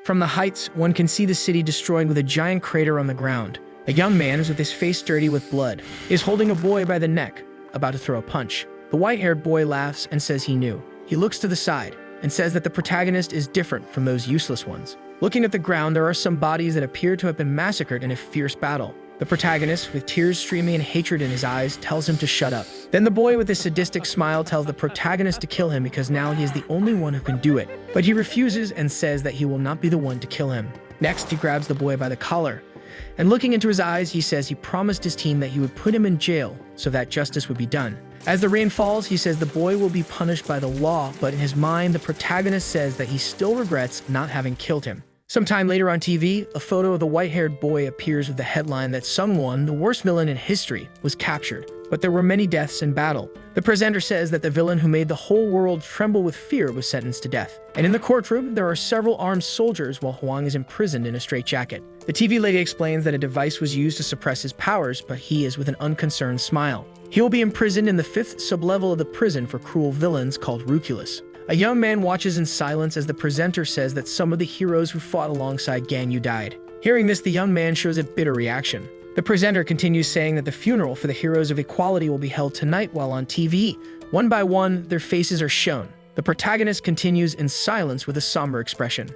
From the heights, one can see the city destroyed with a giant crater on the ground. A young man is with his face dirty with blood, is holding a boy by the neck, about to throw a punch. The white-haired boy laughs and says he knew. He looks to the side and says that the protagonist is different from those useless ones. Looking at the ground, there are some bodies that appear to have been massacred in a fierce battle. The protagonist, with tears streaming and hatred in his eyes, tells him to shut up. Then the boy with a sadistic smile tells the protagonist to kill him because now he is the only one who can do it. But he refuses and says that he will not be the one to kill him. Next, he grabs the boy by the collar. And looking into his eyes, he says he promised his team that he would put him in jail so that justice would be done. As the rain falls, he says the boy will be punished by the law, but in his mind, the protagonist says that he still regrets not having killed him. Sometime later on TV, a photo of the white-haired boy appears with the headline that someone, the worst villain in history, was captured, but there were many deaths in battle. The presenter says that the villain who made the whole world tremble with fear was sentenced to death. And in the courtroom, there are several armed soldiers while Huang is imprisoned in a straitjacket. The TV lady explains that a device was used to suppress his powers, but he is with an unconcerned smile. He will be imprisoned in the 5th sublevel of the prison for cruel villains called Ruculus. A young man watches in silence as the presenter says that some of the heroes who fought alongside Ganyu died. Hearing this, the young man shows a bitter reaction. The presenter continues saying that the funeral for the heroes of equality will be held tonight while on TV. One by one, their faces are shown. The protagonist continues in silence with a somber expression.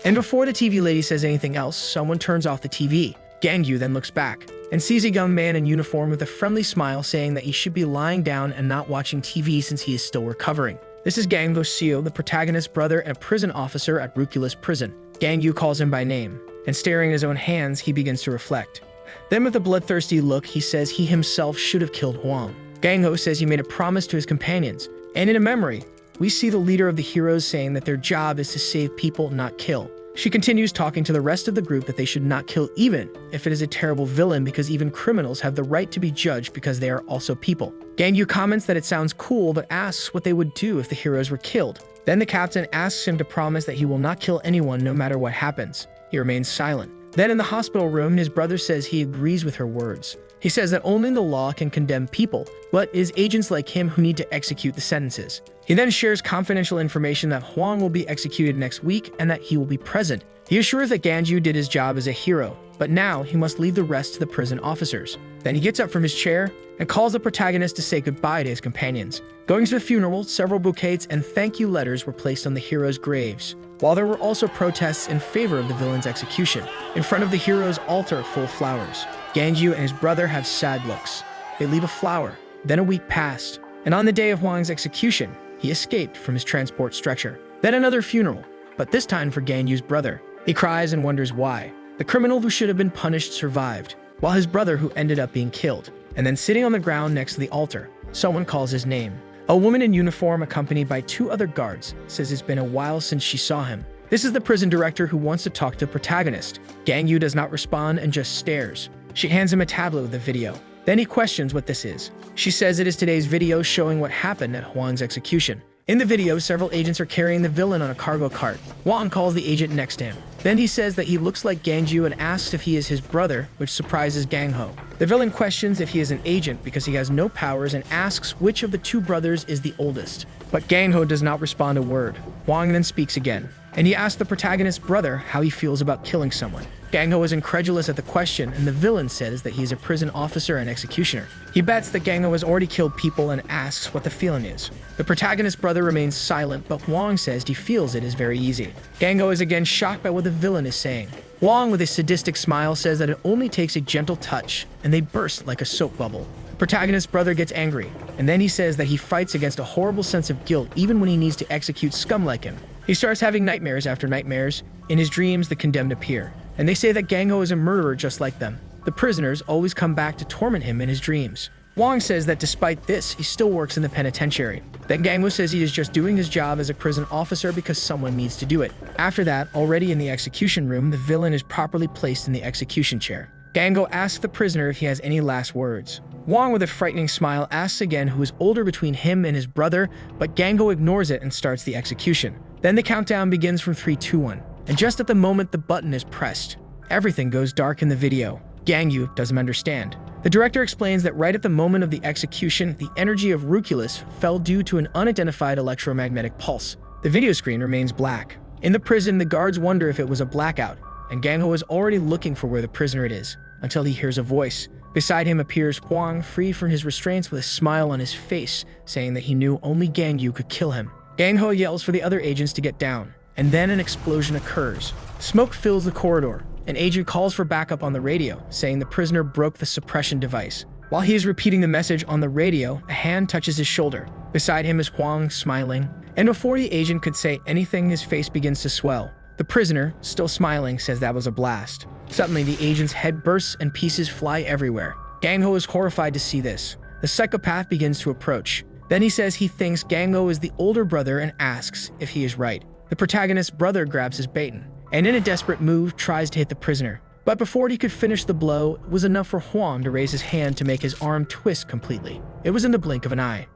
And before the TV lady says anything else, someone turns off the TV. Ganyu then looks back and sees a young man in uniform with a friendly smile saying that he should be lying down and not watching TV since he is still recovering. This is Gango Seo, the protagonist's brother and a prison officer at Ruculus prison. Ganyu calls him by name, and staring at his own hands, he begins to reflect. Then with a bloodthirsty look, he says he himself should have killed Huang. Gango says he made a promise to his companions, and in a memory, we see the leader of the heroes saying that their job is to save people, not kill. She continues talking to the rest of the group that they should not kill even if it is a terrible villain because even criminals have the right to be judged because they are also people. Ganyu comments that it sounds cool but asks what they would do if the heroes were killed. Then the captain asks him to promise that he will not kill anyone no matter what happens. He remains silent. Then in the hospital room, his brother says he agrees with her words. He says that only the law can condemn people, but it is agents like him who need to execute the sentences. He then shares confidential information that Huang will be executed next week and that he will be present. He assures that Ganyu did his job as a hero, but now he must leave the rest to the prison officers. Then he gets up from his chair and calls the protagonist to say goodbye to his companions. Going to the funeral, several bouquets and thank you letters were placed on the heroes' graves, while there were also protests in favor of the villain's execution. In front of the hero's altar full of flowers, Ganyu and his brother have sad looks. They leave a flower. Then a week passed, and on the day of Huang's execution, he escaped from his transport stretcher. Then another funeral, but this time for Ganyu's brother. He cries and wonders why. The criminal who should have been punished survived, while his brother who ended up being killed. And then sitting on the ground next to the altar, someone calls his name. A woman in uniform accompanied by 2 other guards says it's been a while since she saw him. This is the prison director who wants to talk to the protagonist. Ganyu does not respond and just stares. She hands him a tablet with a video. Then he questions what this is. She says it is today's video showing what happened at Huang's execution. In the video, several agents are carrying the villain on a cargo cart. Huang calls the agent next to him. Then he says that he looks like Ganyu and asks if he is his brother, which surprises Gangho. The villain questions if he is an agent because he has no powers and asks which of the 2 brothers is the oldest. But Gangho does not respond a word. Huang then speaks again, and he asks the protagonist's brother how he feels about killing someone. Gangho is incredulous at the question, and the villain says that he is a prison officer and executioner. He bets that Gangho has already killed people and asks what the feeling is. The protagonist's brother remains silent, but Huang says he feels it is very easy. Gangho is again shocked by what the villain is saying. Huang, with a sadistic smile, says that it only takes a gentle touch, and they burst like a soap bubble. The protagonist's brother gets angry, and then he says that he fights against a horrible sense of guilt even when he needs to execute scum like him. He starts having nightmares after nightmares. In his dreams, the condemned appear, and they say that Gangho is a murderer just like them. The prisoners always come back to torment him in his dreams. Huang says that despite this, he still works in the penitentiary. Then Gangho says he is just doing his job as a prison officer because someone needs to do it. After that, already in the execution room, the villain is properly placed in the execution chair. Gangho asks the prisoner if he has any last words. Huang, with a frightening smile, asks again who is older between him and his brother, but Gangho ignores it and starts the execution. Then the countdown begins from 3, 2, 1. And just at the moment the button is pressed, everything goes dark in the video. Ganyu doesn't understand. The director explains that right at the moment of the execution, the energy of Ruculus fell due to an unidentified electromagnetic pulse. The video screen remains black. In the prison, the guards wonder if it was a blackout, and Gang Ho is already looking for where the prisoner it is, until he hears a voice. Beside him appears Huang, freed from his restraints with a smile on his face, saying that he knew only Gang Yu could kill him. Gang Ho yells for the other agents to get down, and then an explosion occurs. Smoke fills the corridor. An agent calls for backup on the radio, saying the prisoner broke the suppression device. While he is repeating the message on the radio, a hand touches his shoulder. Beside him is Huang, smiling, and before the agent could say anything, his face begins to swell. The prisoner, still smiling, says that was a blast. Suddenly, the agent's head bursts and pieces fly everywhere. Gang Ho is horrified to see this. The psychopath begins to approach. Then he says he thinks Gang Ho is the older brother and asks if he is right. The protagonist's brother grabs his baton, and in a desperate move, tries to hit the prisoner. But before he could finish the blow, it was enough for Huang to raise his hand to make his arm twist completely. It was in the blink of an eye.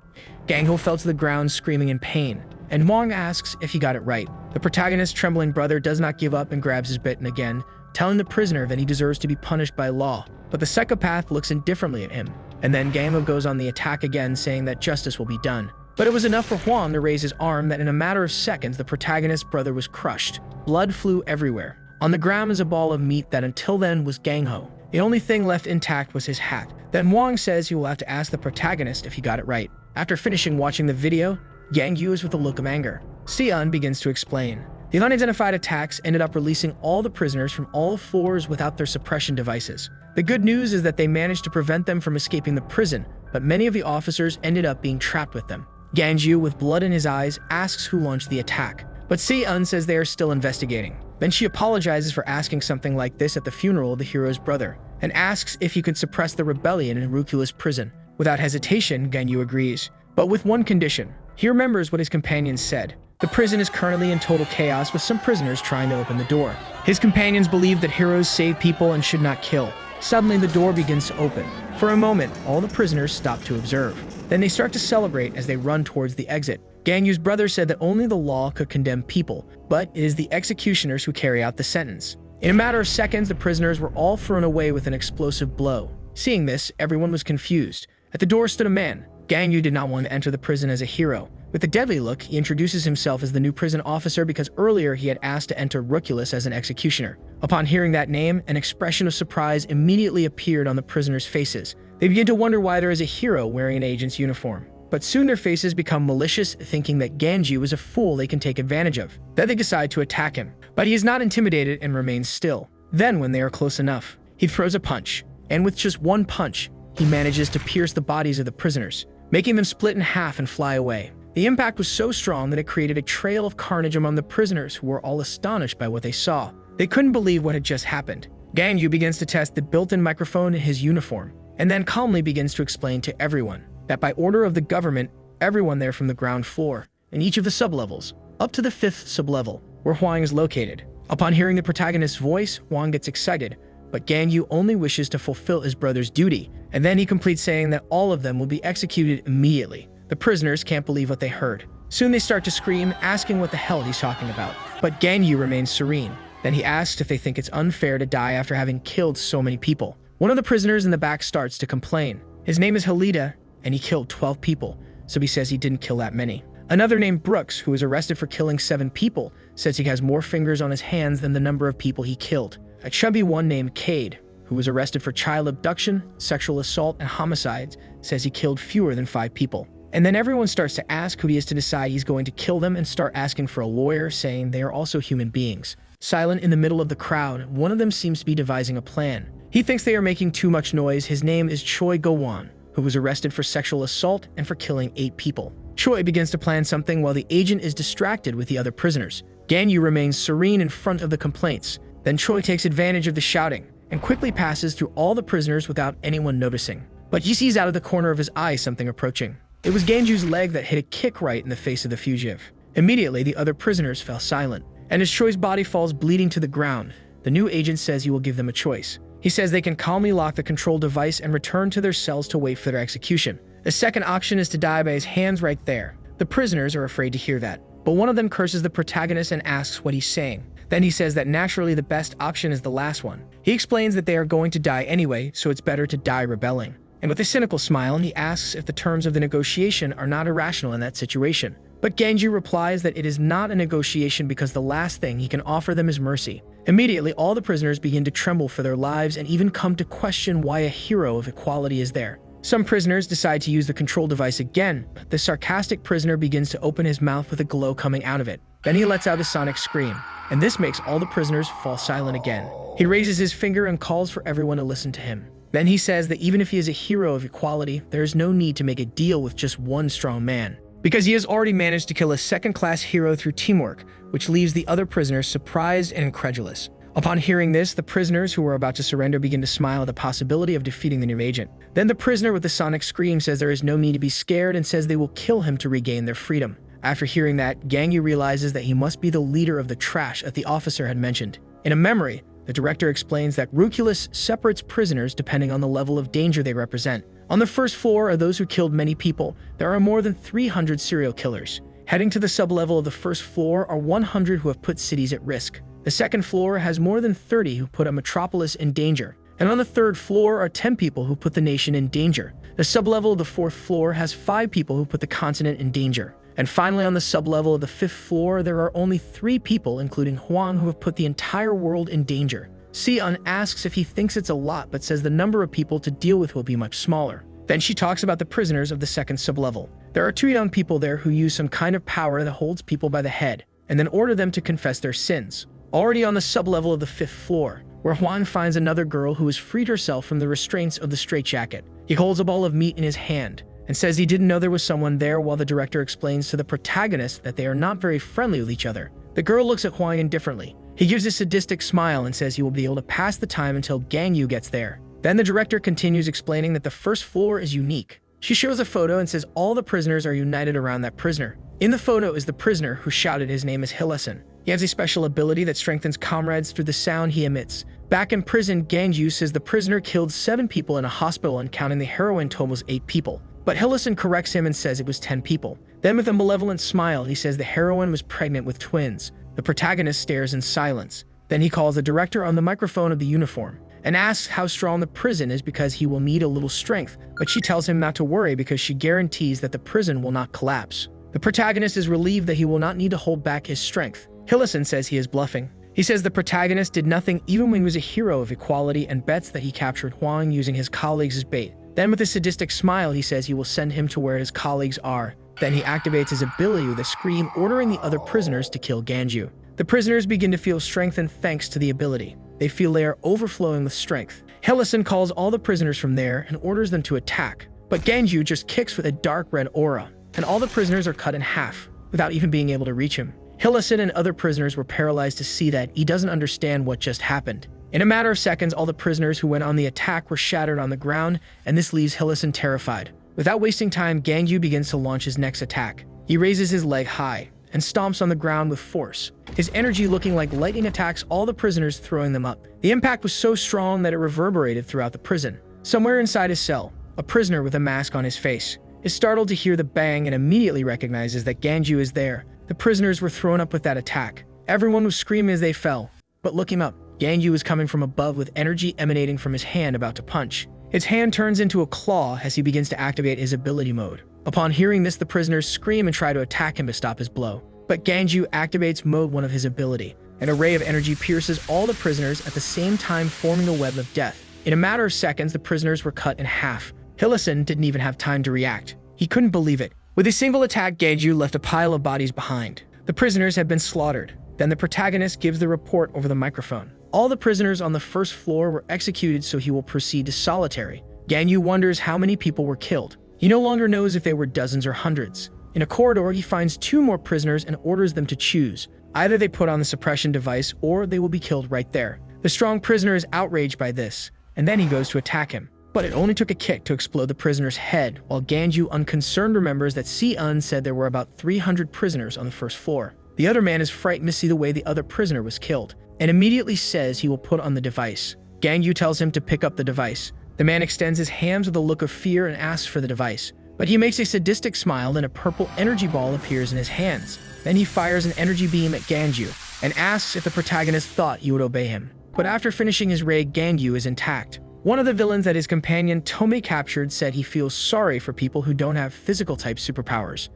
Gang Ho fell to the ground screaming in pain, and Huang asks if he got it right. The protagonist's trembling brother does not give up and grabs his baton again, telling the prisoner that he deserves to be punished by law. But the psychopath looks indifferently at him, and then Gang Ho goes on the attack again, saying that justice will be done. But it was enough for Huang to raise his arm that in a matter of seconds, the protagonist's brother was crushed. Blood flew everywhere. On the ground is a ball of meat that until then was Gang Ho. The only thing left intact was his hat. Then Huang says he will have to ask the protagonist if he got it right. After finishing watching the video, Gang Yu is with a look of anger. Xian begins to explain. The unidentified attacks ended up releasing all the prisoners from all floors without their suppression devices. The good news is that they managed to prevent them from escaping the prison, but many of the officers ended up being trapped with them. Gang Yu, with blood in his eyes, asks who launched the attack, but Xian says they are still investigating. Then she apologizes for asking something like this at the funeral of the hero's brother, and asks if he could suppress the rebellion in Rukula's prison. Without hesitation, Gang Yu agrees, but with one condition. He remembers what his companions said. The prison is currently in total chaos with some prisoners trying to open the door. His companions believe that heroes save people and should not kill. Suddenly, the door begins to open. For a moment, all the prisoners stop to observe. Then they start to celebrate as they run towards the exit. Gang Yu's brother said that only the law could condemn people, but it is the executioners who carry out the sentence. In a matter of seconds, the prisoners were all thrown away with an explosive blow. Seeing this, everyone was confused. At the door stood a man. Gang Yu did not want to enter the prison as a hero. With a deadly look, he introduces himself as the new prison officer because earlier he had asked to enter Ruculus as an executioner. Upon hearing that name, an expression of surprise immediately appeared on the prisoners' faces. They begin to wonder why there is a hero wearing an agent's uniform. But soon their faces become malicious, thinking that Gang Yu is a fool they can take advantage of. Then they decide to attack him. But he is not intimidated and remains still. Then, when they are close enough, he throws a punch. And with just one punch, he manages to pierce the bodies of the prisoners, making them split in half and fly away. The impact was so strong that it created a trail of carnage among the prisoners, who were all astonished by what they saw. They couldn't believe what had just happened. Gang Yu begins to test the built-in microphone in his uniform, and then calmly begins to explain to everyone that by order of the government, everyone there from the ground floor, and each of the sublevels, up to the 5th sublevel, where Huang is located. Upon hearing the protagonist's voice, Huang gets excited, but Gang Yu only wishes to fulfill his brother's duty, and then he completes saying that all of them will be executed immediately. The prisoners can't believe what they heard. Soon they start to scream, asking what the hell he's talking about. But Gang Yu remains serene. Then he asks if they think it's unfair to die after having killed so many people. One of the prisoners in the back starts to complain. His name is Halida, and he killed 12 people, so he says he didn't kill that many. Another named Brooks, who was arrested for killing 7 people, says he has more fingers on his hands than the number of people he killed. A chubby one named Cade, who was arrested for child abduction, sexual assault, and homicides, says he killed fewer than 5 people. And then everyone starts to ask who he is to decide he's going to kill them and start asking for a lawyer, saying they are also human beings. Silent in the middle of the crowd, one of them seems to be devising a plan. He thinks they are making too much noise. His name is Choi Go-won, who was arrested for sexual assault and for killing 8 people. Choi begins to plan something while the agent is distracted with the other prisoners. Gang Yu remains serene in front of the complaints. Then Choi takes advantage of the shouting and quickly passes through all the prisoners without anyone noticing. But he sees out of the corner of his eye something approaching. It was Gang Yu's leg that hit a kick right in the face of the fugitive. Immediately, the other prisoners fell silent, and as Choi's body falls bleeding to the ground, the new agent says he will give them a choice. He says they can calmly lock the control device and return to their cells to wait for their execution. The second option is to die by his hands right there. The prisoners are afraid to hear that, but one of them curses the protagonist and asks what he's saying. Then he says that naturally the best option is the last one. He explains that they are going to die anyway, so it's better to die rebelling. And with a cynical smile, he asks if the terms of the negotiation are not irrational in that situation. But Gangju replies that it is not a negotiation because the last thing he can offer them is mercy. Immediately, all the prisoners begin to tremble for their lives and even come to question why a hero of equality is there. Some prisoners decide to use the control device again. The sarcastic prisoner begins to open his mouth with a glow coming out of it. Then he lets out a sonic scream, and this makes all the prisoners fall silent again. He raises his finger and calls for everyone to listen to him. Then he says that even if he is a hero of equality, there is no need to make a deal with just one strong man, because he has already managed to kill a second-class hero through teamwork, which leaves the other prisoners surprised and incredulous. Upon hearing this, the prisoners who were about to surrender begin to smile at the possibility of defeating the new agent. Then the prisoner with the sonic scream says there is no need to be scared and says they will kill him to regain their freedom. After hearing that, Gangyu realizes that he must be the leader of the trash that the officer had mentioned. In a memory, the director explains that Ruculus separates prisoners depending on the level of danger they represent. On the first floor are those who killed many people. There are more than 300 serial killers. Heading to the sublevel of the first floor are 100 who have put cities at risk. The second floor has more than 30 who put a metropolis in danger. And on the third floor are 10 people who put the nation in danger. The sublevel of the fourth floor has 5 people who put the continent in danger. And finally, on the sublevel of the fifth floor, there are only 3 people, including Huang, who have put the entire world in danger. Si-un asks if he thinks it's a lot, but says the number of people to deal with will be much smaller. Then she talks about the prisoners of the second sublevel. There are 2 young people there who use some kind of power that holds people by the head, and then order them to confess their sins. Already on the sublevel of the 5th floor, where Huan finds another girl who has freed herself from the restraints of the straitjacket. He holds a ball of meat in his hand and says he didn't know there was someone there, while the director explains to the protagonist that they are not very friendly with each other. The girl looks at Huang indifferently. He gives a sadistic smile and says he will be able to pass the time until Gangyu gets there. Then the director continues explaining that the first floor is unique. She shows a photo and says all the prisoners are united around that prisoner. In the photo is the prisoner who shouted his name is Hillason. He has a special ability that strengthens comrades through the sound he emits. Back in prison, Gangju says the prisoner killed 7 people in a hospital and counting the heroine totals 8 people. But Hillason corrects him and says it was 10 people. Then with a malevolent smile, he says the heroine was pregnant with twins. The protagonist stares in silence. Then he calls the director on the microphone of the uniform and asks how strong the prison is because he will need a little strength, but she tells him not to worry because she guarantees that the prison will not collapse. The protagonist is relieved that he will not need to hold back his strength. Hillason says he is bluffing. He says the protagonist did nothing even when he was a hero of equality and bets that he captured Huang using his colleagues as bait. Then with a sadistic smile, he says he will send him to where his colleagues are. Then he activates his ability with a scream, ordering the other prisoners to kill Gangju. The prisoners begin to feel strengthened thanks to the ability. They feel they are overflowing with strength. Hillason calls all the prisoners from there and orders them to attack. But Gangju just kicks with a dark red aura, and all the prisoners are cut in half without even being able to reach him. Hillason and other prisoners were paralyzed to see that he doesn't understand what just happened. In a matter of seconds, all the prisoners who went on the attack were shattered on the ground, and this leaves Hillason terrified. Without wasting time, Gangju begins to launch his next attack. He raises his leg high and stomps on the ground with force. His energy looking like lightning attacks all the prisoners, throwing them up. The impact was so strong that it reverberated throughout the prison. Somewhere inside his cell, a prisoner with a mask on his face is startled to hear the bang and immediately recognizes that Gangju is there. The prisoners were thrown up with that attack. Everyone was screaming as they fell. But look him up. Gangju is coming from above with energy emanating from his hand about to punch. His hand turns into a claw as he begins to activate his ability mode. Upon hearing this, the prisoners scream and try to attack him to stop his blow. But Gangju activates mode 1 of his ability. An array of energy pierces all the prisoners at the same time, forming a web of death. In a matter of seconds, the prisoners were cut in half. Hillason didn't even have time to react. He couldn't believe it. With a single attack, Gangju left a pile of bodies behind. The prisoners had been slaughtered. Then the protagonist gives the report over the microphone. All the prisoners on the first floor were executed, so he will proceed to solitary. Gangju wonders how many people were killed. He no longer knows if they were dozens or hundreds. In a corridor, he finds 2 more prisoners and orders them to choose. Either they put on the suppression device or they will be killed right there. The strong prisoner is outraged by this, and then he goes to attack him. But it only took a kick to explode the prisoner's head, while Gangju, unconcerned, remembers that Si-un said there were about 300 prisoners on the first floor. The other man is frightened to see the way the other prisoner was killed, and immediately says he will put on the device. Gangju tells him to pick up the device. The man extends his hands with a look of fear and asks for the device. But he makes a sadistic smile and a purple energy ball appears in his hands. Then he fires an energy beam at Gangju and asks if the protagonist thought he would obey him. But after finishing his raid, Gangju is intact. One of the villains that his companion Tomei captured said he feels sorry for people who don't have physical type superpowers.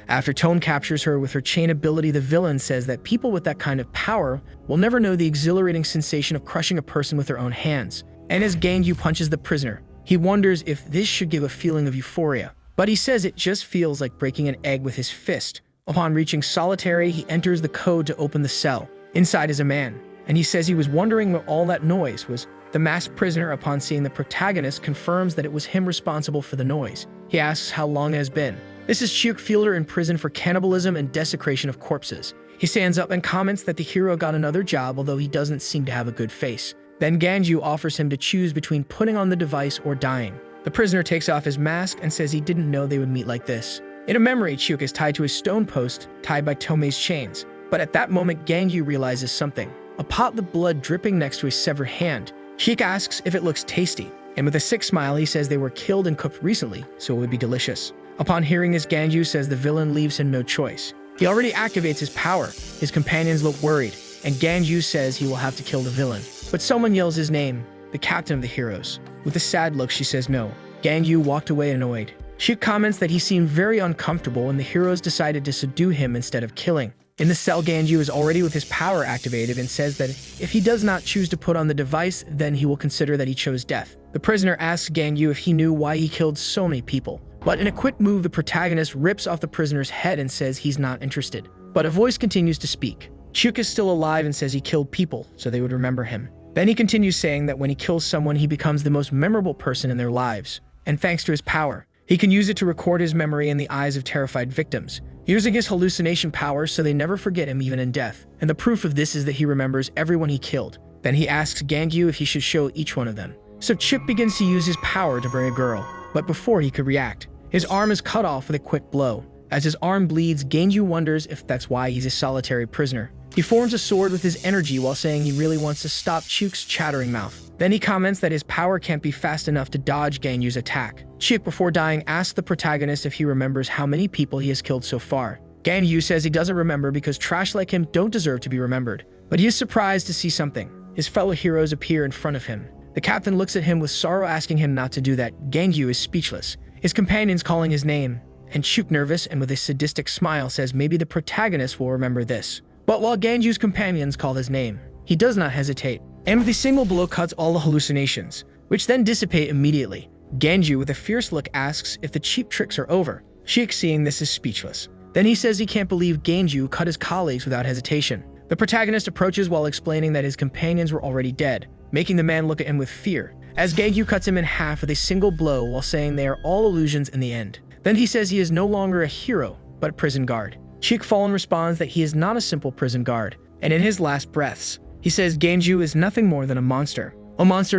After Tone captures her with her chain ability, the villain says that people with that kind of power will never know the exhilarating sensation of crushing a person with their own hands. And as Gangyu punches the prisoner, he wonders if this should give a feeling of euphoria. But he says it just feels like breaking an egg with his fist. Upon reaching solitary, he enters the code to open the cell. Inside is a man, and he says he was wondering what all that noise was. The masked prisoner, upon seeing the protagonist, confirms that it was him responsible for the noise. He asks how long it has been. This is Chiok Fielder in prison for cannibalism and desecration of corpses. He stands up and comments that the hero got another job, although he doesn't seem to have a good face. Then Ganju offers him to choose between putting on the device or dying. The prisoner takes off his mask and says he didn't know they would meet like this. In a memory, Chiok is tied to his stone post, tied by Tomei's chains. But at that moment, Gangyu realizes something. A pot of blood dripping next to his severed hand. Chiok asks if it looks tasty, and with a sick smile, he says they were killed and cooked recently, so it would be delicious. Upon hearing this, Gangyu says the villain leaves him no choice. He already activates his power. His companions look worried, and Gangyu says he will have to kill the villain. But someone yells his name, the captain of the heroes. With a sad look, she says no. Gangyu walked away annoyed. She comments that he seemed very uncomfortable and the heroes decided to subdue him instead of killing. In the cell, Gangyu is already with his power activated and says that if he does not choose to put on the device, then he will consider that he chose death. The prisoner asks Gangyu if he knew why he killed so many people. But in a quick move, the protagonist rips off the prisoner's head and says he's not interested. But a voice continues to speak. Chiok is still alive and says he killed people, so they would remember him. Then he continues saying that when he kills someone, he becomes the most memorable person in their lives. And thanks to his power, he can use it to record his memory in the eyes of terrified victims, using his hallucination powers so they never forget him even in death. And the proof of this is that he remembers everyone he killed. Then he asks Gangyu if he should show each one of them. So Chiok begins to use his power to bring a girl, but before he could react, his arm is cut off with a quick blow. As his arm bleeds, Gangyu wonders if that's why he's a solitary prisoner. He forms a sword with his energy while saying he really wants to stop Chiok's chattering mouth. Then he comments that his power can't be fast enough to dodge Gangyu's attack. Chiok, before dying, asks the protagonist if he remembers how many people he has killed so far. Gangyu says he doesn't remember because trash like him don't deserve to be remembered. But he is surprised to see something. His fellow heroes appear in front of him. The captain looks at him with sorrow, asking him not to do that. Gangyu is speechless. His companions calling his name, and Chiok, nervous and with a sadistic smile, says maybe the protagonist will remember this. But while Ganju's companions call his name, he does not hesitate, and with a single blow cuts all the hallucinations, which then dissipate immediately. Ganju, with a fierce look, asks if the cheap tricks are over. Chiok, seeing this, is speechless. Then he says he can't believe Ganju cut his colleagues without hesitation. The protagonist approaches while explaining that his companions were already dead, making the man look at him with fear, as Gangyu cuts him in half with a single blow while saying they are all illusions in the end. Then he says he is no longer a hero, but a prison guard. Chiok Fallen responds that he is not a simple prison guard, and in his last breaths, he says Ganju is nothing more than a monster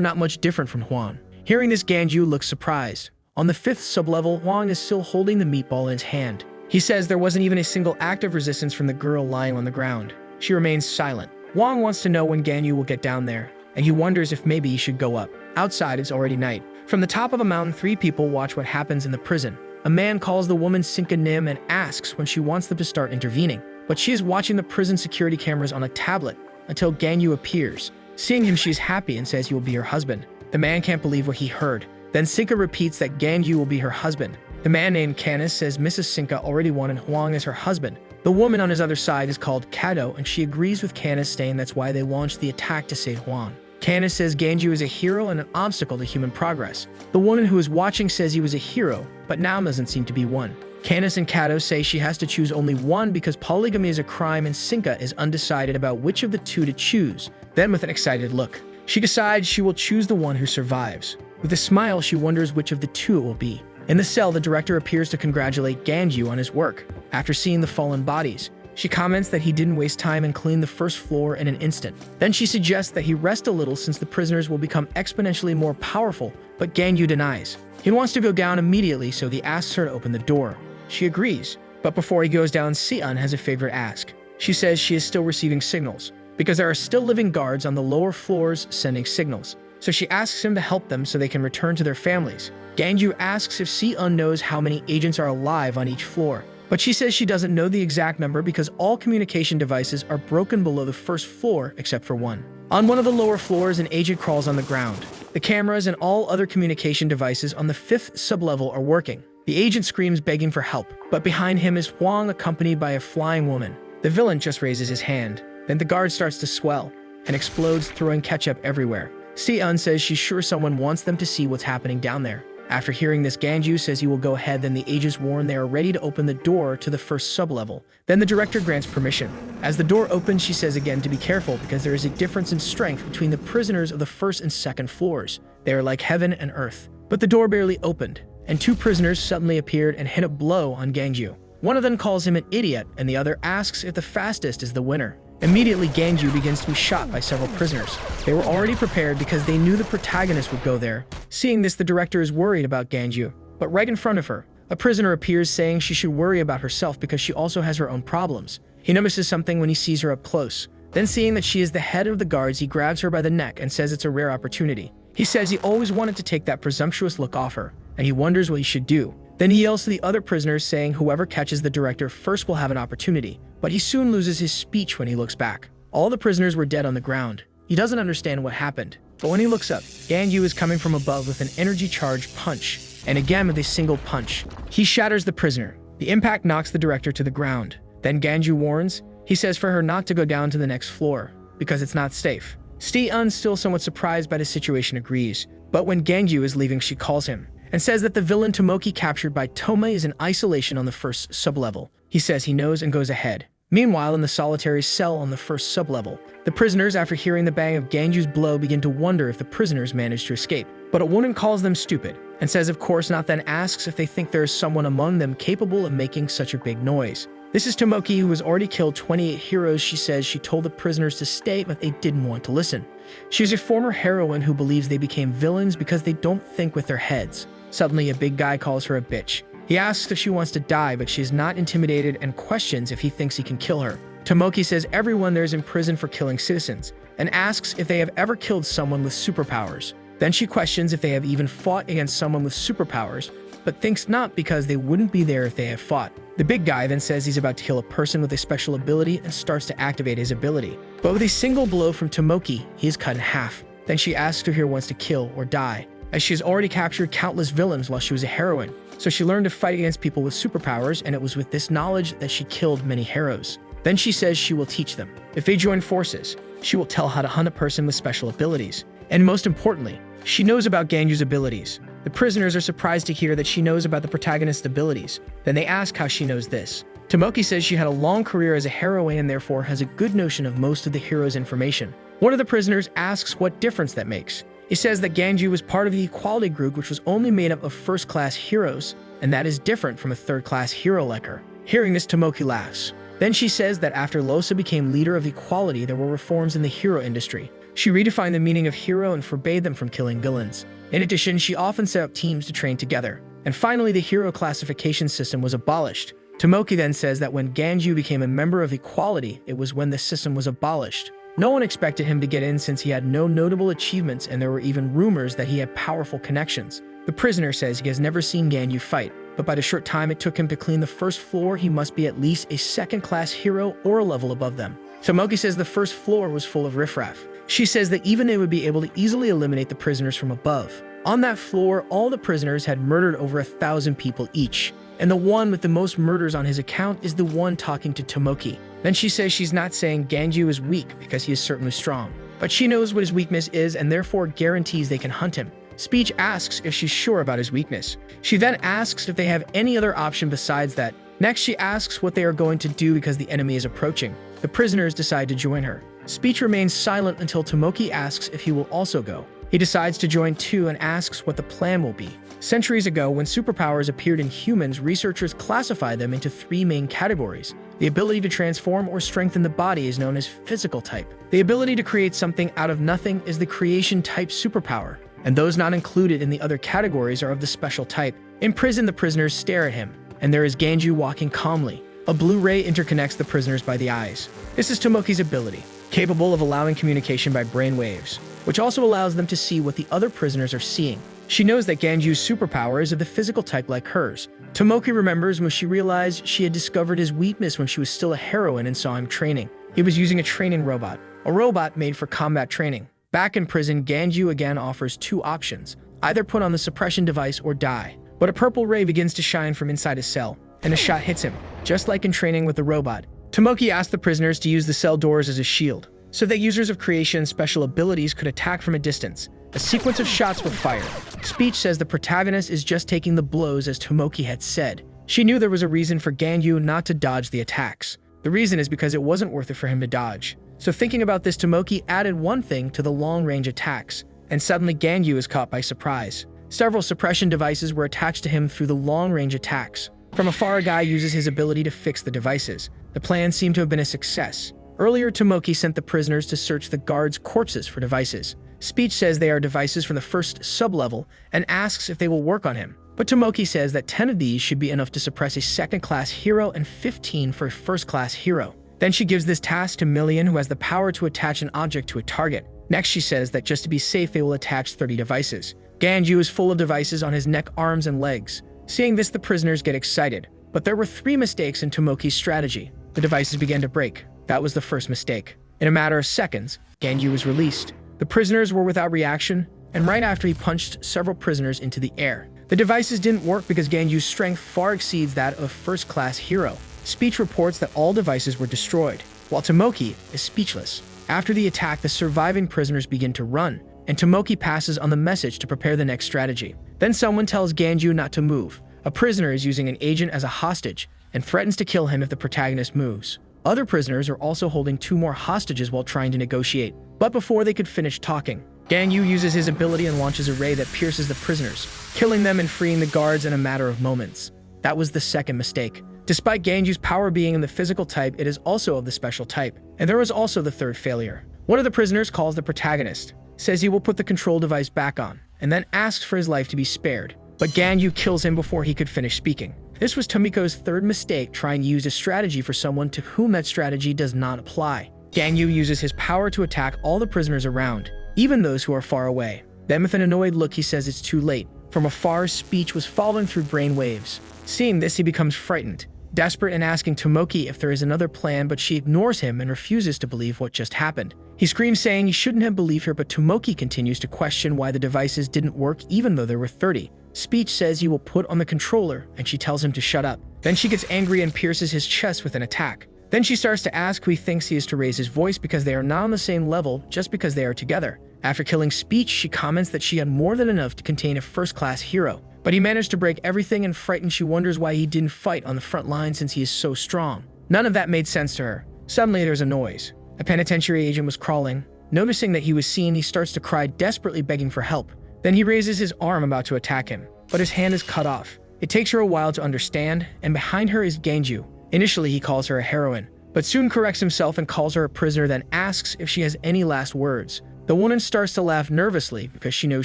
not much different from Huang. Hearing this, Ganju looks surprised. On the 5th sublevel, Huang is still holding the meatball in his hand. He says there wasn't even a single act of resistance from the girl lying on the ground. She remains silent. Huang wants to know when Ganju will get down there, and he wonders if maybe he should go up. Outside, it's already night. From the top of a mountain, 3 people watch what happens in the prison. A man calls the woman Sinka Nim and asks when she wants them to start intervening. But she is watching the prison security cameras on a tablet until Ganyu appears. Seeing him, she is happy and says he will be her husband. The man can't believe what he heard. Then Sinka repeats that Ganyu will be her husband. The man named Canis says Mrs. Sinka already wanted Huang as her husband. The woman on his other side is called Kado, and she agrees with Canis, saying that's why they launched the attack to save Huang. Canis says Ganju is a hero and an obstacle to human progress. The woman who is watching says he was a hero, but now doesn't seem to be one. Canis and Kato say she has to choose only one because polygamy is a crime, and Sinka is undecided about which of the two to choose. Then, with an excited look, she decides she will choose the one who survives. With a smile, she wonders which of the two it will be. In the cell, the director appears to congratulate Ganju on his work. After seeing the fallen bodies, she comments that he didn't waste time and cleaned the first floor in an instant. Then she suggests that he rest a little since the prisoners will become exponentially more powerful, but Ganyu denies. He wants to go down immediately, so he asks her to open the door. She agrees, but before he goes down, Si-un has a favorite ask. She says she is still receiving signals, because there are still living guards on the lower floors sending signals. So she asks him to help them so they can return to their families. Ganju asks if Si-un knows how many agents are alive on each floor, but she says she doesn't know the exact number because all communication devices are broken below the first floor except for one. On one of the lower floors, an agent crawls on the ground. The cameras and all other communication devices on the 5th sublevel are working. The agent screams, begging for help, but behind him is Huang, accompanied by a flying woman. The villain just raises his hand. Then the guard starts to swell and explodes, throwing ketchup everywhere. Si-eun says she's sure someone wants them to see what's happening down there. After hearing this, Ganju says he will go ahead. Then the agents warn they are ready to open the door to the first sublevel. Then the director grants permission. As the door opens, she says again to be careful because there is a difference in strength between the prisoners of the first and second floors. They are like heaven and earth. But the door barely opened, and two prisoners suddenly appeared and hit a blow on Ganju. One of them calls him an idiot, and the other asks if the fastest is the winner. Immediately, Ganju begins to be shot by several prisoners. They were already prepared because they knew the protagonist would go there. Seeing this, the director is worried about Ganju. But right in front of her, a prisoner appears saying she should worry about herself because she also has her own problems. He notices something when he sees her up close. Then seeing that she is the head of the guards, he grabs her by the neck and says it's a rare opportunity. He says he always wanted to take that presumptuous look off her, and he wonders what he should do. Then he yells to the other prisoners, saying whoever catches the director first will have an opportunity. But he soon loses his speech when he looks back. All the prisoners were dead on the ground. He doesn't understand what happened. But when he looks up, Ganyu is coming from above with an energy-charged punch, and again with a single punch. He shatters the prisoner. The impact knocks the director to the ground. Then Ganju warns. He says for her not to go down to the next floor, because it's not safe. Si-eun, still somewhat surprised by the situation, agrees. But when Ganju is leaving, she calls him and says that the villain Tomoki captured by Toma is in isolation on the first sublevel. He says he knows and goes ahead. Meanwhile, in the solitary cell on the first sublevel, the prisoners, after hearing the bang of Ganju's blow, begin to wonder if the prisoners managed to escape. But a woman calls them stupid and says of course not, then asks if they think there is someone among them capable of making such a big noise. This is Tomoki, who has already killed 28 heroes. She says she told the prisoners to stay, but they didn't want to listen. She's a former heroine who believes they became villains because they don't think with their heads. Suddenly, a big guy calls her a bitch. He asks if she wants to die, but she is not intimidated and questions if he thinks he can kill her. Tomoki says everyone there is in prison for killing citizens and asks if they have ever killed someone with superpowers. Then she questions if they have even fought against someone with superpowers, but thinks not because they wouldn't be there if they have fought. The big guy then says he's about to kill a person with a special ability and starts to activate his ability. But with a single blow from Tomoki, he is cut in half. Then she asks who here wants to kill or die, as she has already captured countless villains while she was a heroine. So she learned to fight against people with superpowers, and it was with this knowledge that she killed many heroes. Then she says she will teach them. If they join forces, she will tell how to hunt a person with special abilities. And most importantly, she knows about Ganju's abilities. The prisoners are surprised to hear that she knows about the protagonist's abilities. Then they ask how she knows this. Tomoki says she had a long career as a heroine and therefore has a good notion of most of the hero's information. One of the prisoners asks what difference that makes. He says that Ganju was part of the equality group, which was only made up of first-class heroes, and that is different from a third-class hero like her. Hearing this, Tomoki laughs. Then she says that after Losa became leader of equality, there were reforms in the hero industry. She redefined the meaning of hero and forbade them from killing villains. In addition, she often set up teams to train together. And finally, the hero classification system was abolished. Tomoki then says that when Ganju became a member of equality, it was when the system was abolished. No one expected him to get in since he had no notable achievements, and there were even rumors that he had powerful connections. The prisoner says he has never seen Ganju fight, but by the short time it took him to clean the first floor, he must be at least a second-class hero or a level above them. Tomoki says the first floor was full of riffraff. She says that even they would be able to easily eliminate the prisoners from above. On that floor, all the prisoners had murdered over 1,000 people each, and the one with the most murders on his account is the one talking to Tomoki. Then she says she's not saying Ganju is weak because he is certainly strong, but she knows what his weakness is and therefore guarantees they can hunt him. Speech asks if she's sure about his weakness. She then asks if they have any other option besides that. Next, she asks what they are going to do because the enemy is approaching. The prisoners decide to join her. Speech remains silent until Tomoki asks if he will also go. He decides to join too and asks what the plan will be. Centuries ago, when superpowers appeared in humans, researchers classified them into 3 main categories. The ability to transform or strengthen the body is known as physical type. The ability to create something out of nothing is the creation type superpower, and those not included in the other categories are of the special type. In prison, the prisoners stare at him, and there is Ganju walking calmly. A blue ray interconnects the prisoners by the eyes. This is Tomoki's ability, capable of allowing communication by brain waves, which also allows them to see what the other prisoners are seeing. She knows that Ganju's superpower is of the physical type like hers. Tomoki remembers when she realized she had discovered his weakness when she was still a heroine and saw him training. He was using a training robot, a robot made for combat training. Back in prison, Ganju again offers 2 options: either put on the suppression device or die. but a purple ray begins to shine from inside his cell, and a shot hits him, just like in training with the robot. Tomoki asked the prisoners to use the cell doors as a shield, so that users of creation special abilities could attack from a distance. A sequence of shots were fired. Speech says the protagonist is just taking the blows as Tomoki had said. She knew there was a reason for Ganyu not to dodge the attacks. The reason is because it wasn't worth it for him to dodge. So thinking about this, Tomoki added one thing to the long-range attacks, and suddenly Ganyu is caught by surprise. Several suppression devices were attached to him through the long-range attacks. From afar, a guy uses his ability to fix the devices. The plan seemed to have been a success. Earlier, Tomoki sent the prisoners to search the guards' corpses for devices. Speech says they are devices from the first sub-level and asks if they will work on him. But Tomoki says that 10 of these should be enough to suppress a second-class hero and 15 for a first-class hero. Then she gives this task to Million, who has the power to attach an object to a target. Next, she says that just to be safe, they will attach 30 devices. Ganyu is full of devices on his neck, arms, and legs. Seeing this, the prisoners get excited. But there were 3 mistakes in Tomoki's strategy. The devices began to break. That was the first mistake. In a matter of seconds, Ganyu was released. The prisoners were without reaction, and right after he punched several prisoners into the air. The devices didn't work because Ganyu's strength far exceeds that of a first-class hero. Speech reports that all devices were destroyed, while Tomoki is speechless. After the attack, the surviving prisoners begin to run, and Tomoki passes on the message to prepare the next strategy. Then someone tells Ganyu not to move. A prisoner is using an agent as a hostage and threatens to kill him if the protagonist moves. Other prisoners are also holding 2 more hostages while trying to negotiate. But before they could finish talking, Ganyu uses his ability and launches a ray that pierces the prisoners, killing them and freeing the guards in a matter of moments. That was the second mistake. Despite Ganyu's power being in the physical type, it is also of the special type. And there was also the third failure. One of the prisoners calls the protagonist, says he will put the control device back on, and then asks for his life to be spared. But Ganyu kills him before he could finish speaking. This was Tomiko's third mistake, trying to use a strategy for someone to whom that strategy does not apply. Ganyu uses his power to attack all the prisoners around, even those who are far away. Then with an annoyed look, he says it's too late. From afar, Speech was following through brain waves. Seeing this, he becomes frightened, desperate, and asking Tomoki if there is another plan, but she ignores him and refuses to believe what just happened. He screams saying he shouldn't have believed her, but Tomoki continues to question why the devices didn't work even though there were 30. Speech says he will put on the controller, and she tells him to shut up. Then she gets angry and pierces his chest with an attack. Then she starts to ask who he thinks he is to raise his voice because they are not on the same level just because they are together. After killing Speech, she comments that she had more than enough to contain a first-class hero. But he managed to break everything, and frightened, she wonders why he didn't fight on the front line since he is so strong. None of that made sense to her. Suddenly there's a noise. A penitentiary agent was crawling. Noticing that he was seen, he starts to cry, desperately begging for help. Then he raises his arm about to attack him, but his hand is cut off. It takes her a while to understand, and behind her is Ganyu. Initially, he calls her a heroine, but soon corrects himself and calls her a prisoner, then asks if she has any last words. The woman starts to laugh nervously because she knows